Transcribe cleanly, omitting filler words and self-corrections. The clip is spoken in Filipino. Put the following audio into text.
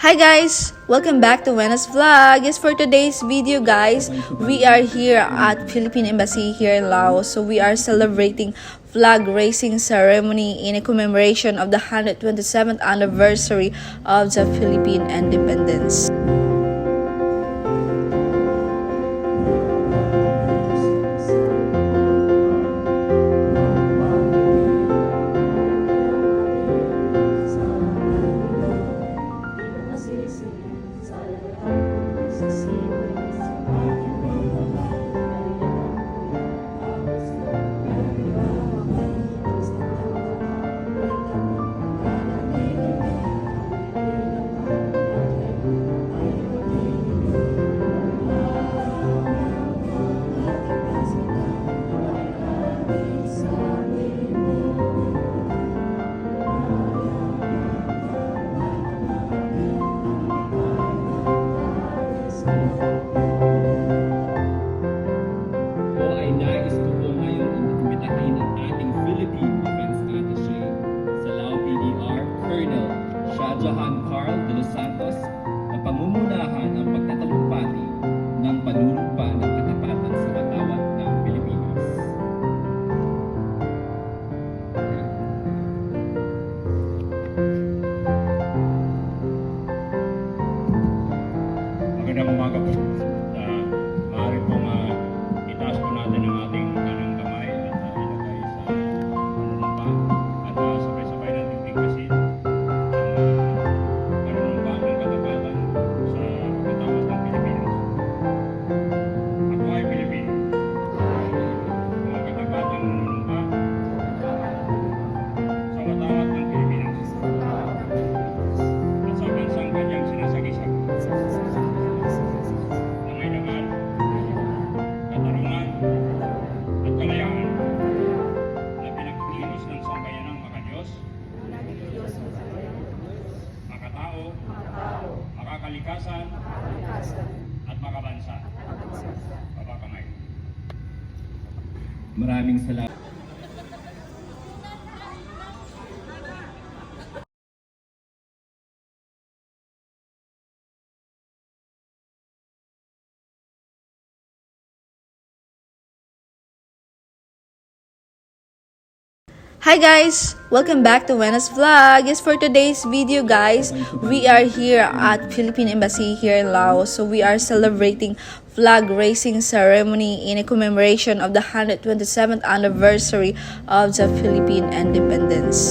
Hi guys! Welcome back to Wena's Vlog. Yes, for today's video guys, we are here at Philippine Embassy here in Laos. So we are celebrating flag raising ceremony in a commemoration of the 127th anniversary of the Philippine independence. Nais ko po ngayon imbitahin ang ating Philippine Defense Attaché sa Lao PDR, Colonel Shahjahan Carl de los Santos, na pamumunahan ang pagtatalumpati ng panunumpa ng katapatan sa watawat ng Pilipinas. Magandang umaga po. Maaari pong itaas po natin ang ating kanang kamay at ilagay sa panunumpa at sabay-sabay natin bigkasin ang panunumpa ng katapatan sa katawat ng Pilipinas. Ako ay Pilipino. Ang katabatang nanunumpa sa katawat ng Pilipinas at sa bansang kanyang sinasagisag. Katarungan at kalayaan na pinagkikilos ng sambayanang makadiyos, makatao, makakalikasan, at makabansa. Baba kamay. Maraming salamat. Hi guys! Welcome back to Wena's Vlog. Yes, for today's video guys, we are here at Philippine Embassy here in Laos. So we are celebrating flag raising ceremony in a commemoration of the 127th anniversary of the Philippine independence.